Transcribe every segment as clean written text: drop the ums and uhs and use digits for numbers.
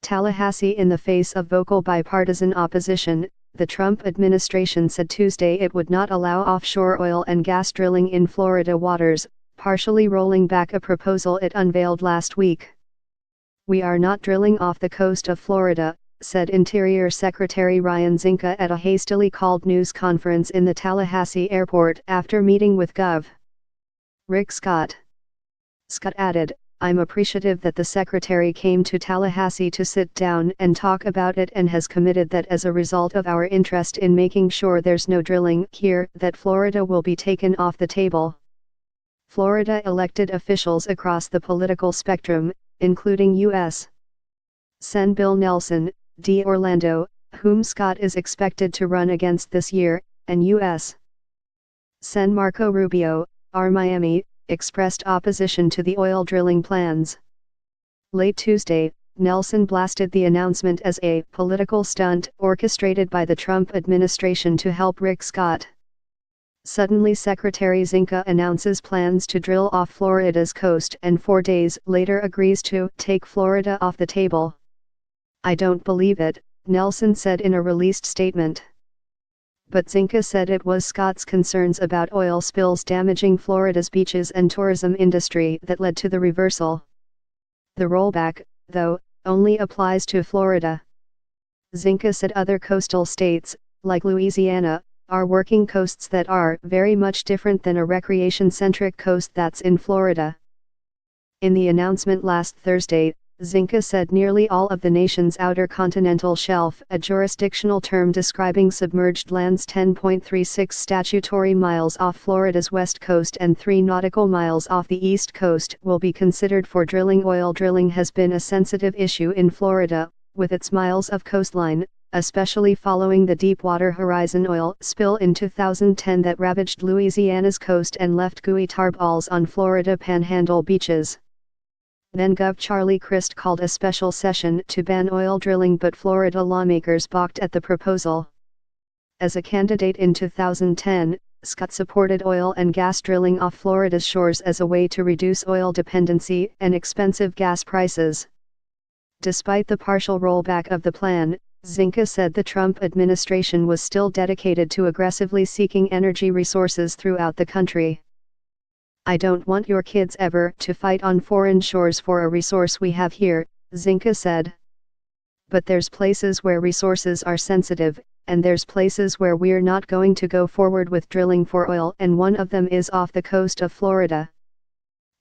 Tallahassee. In the face of vocal bipartisan opposition, the Trump administration said Tuesday it would not allow offshore oil and gas drilling in Florida waters, partially rolling back a proposal it unveiled last week. "We are not drilling off the coast of Florida," said Interior Secretary Ryan Zinke at a hastily called news conference in the Tallahassee airport after meeting with Gov. Rick Scott. Scott added, "I'm appreciative that the Secretary came to Tallahassee to sit down and talk about it and has committed that as a result of our interest in making sure there's no drilling here, that Florida will be taken off the table." Florida elected officials across the political spectrum, including U.S. Sen. Bill Nelson, D. Orlando, whom Scott is expected to run against this year, and U.S. Sen. Marco Rubio, R. Miami, expressed opposition to the oil drilling plans. Late Tuesday, Nelson blasted the announcement as a political stunt orchestrated by the Trump administration to help Rick Scott. Suddenly Secretary Zinke announces plans to drill off Florida's coast and 4 days later agrees to take Florida off the table. "I don't believe it," Nelson said in a released statement. But Zinke said it was Scott's concerns about oil spills damaging Florida's beaches and tourism industry that led to the reversal. The rollback, though, only applies to Florida. Zinke said other coastal states, like Louisiana, are working coasts that are very much different than a recreation-centric coast that's in Florida. In the announcement last Thursday, Zinke said nearly all of the nation's outer continental shelf, a jurisdictional term describing submerged lands 10.36 statutory miles off Florida's west coast and 3 nautical miles off the east coast, will be considered for drilling. Oil drilling has been a sensitive issue in Florida, with its miles of coastline, especially following the Deepwater Horizon oil spill in 2010 that ravaged Louisiana's coast and left gooey tar balls on Florida Panhandle beaches. Then Gov. Charlie Crist called a special session to ban oil drilling, but Florida lawmakers balked at the proposal. As a candidate in 2010, Scott supported oil and gas drilling off Florida's shores as a way to reduce oil dependency and expensive gas prices. Despite the partial rollback of the plan, Zinke said the Trump administration was still dedicated to aggressively seeking energy resources throughout the country. "I don't want your kids ever to fight on foreign shores for a resource we have here," Zinke said. "But there's places where resources are sensitive, and there's places where we're not going to go forward with drilling for oil, and one of them is off the coast of Florida."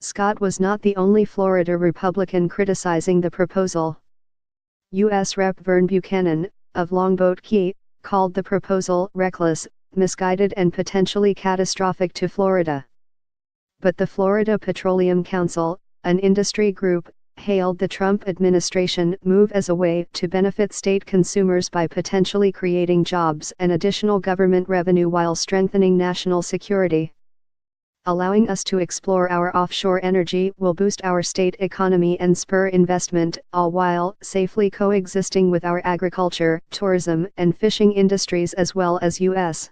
Scott was not the only Florida Republican criticizing the proposal. U.S. Rep. Vern Buchanan, of Longboat Key, called the proposal reckless, misguided and potentially catastrophic to Florida. But the Florida Petroleum Council, an industry group, hailed the Trump administration move as a way to benefit state consumers by potentially creating jobs and additional government revenue while strengthening national security. "Allowing us to explore our offshore energy will boost our state economy and spur investment, all while safely coexisting with our agriculture, tourism and fishing industries as well as U.S.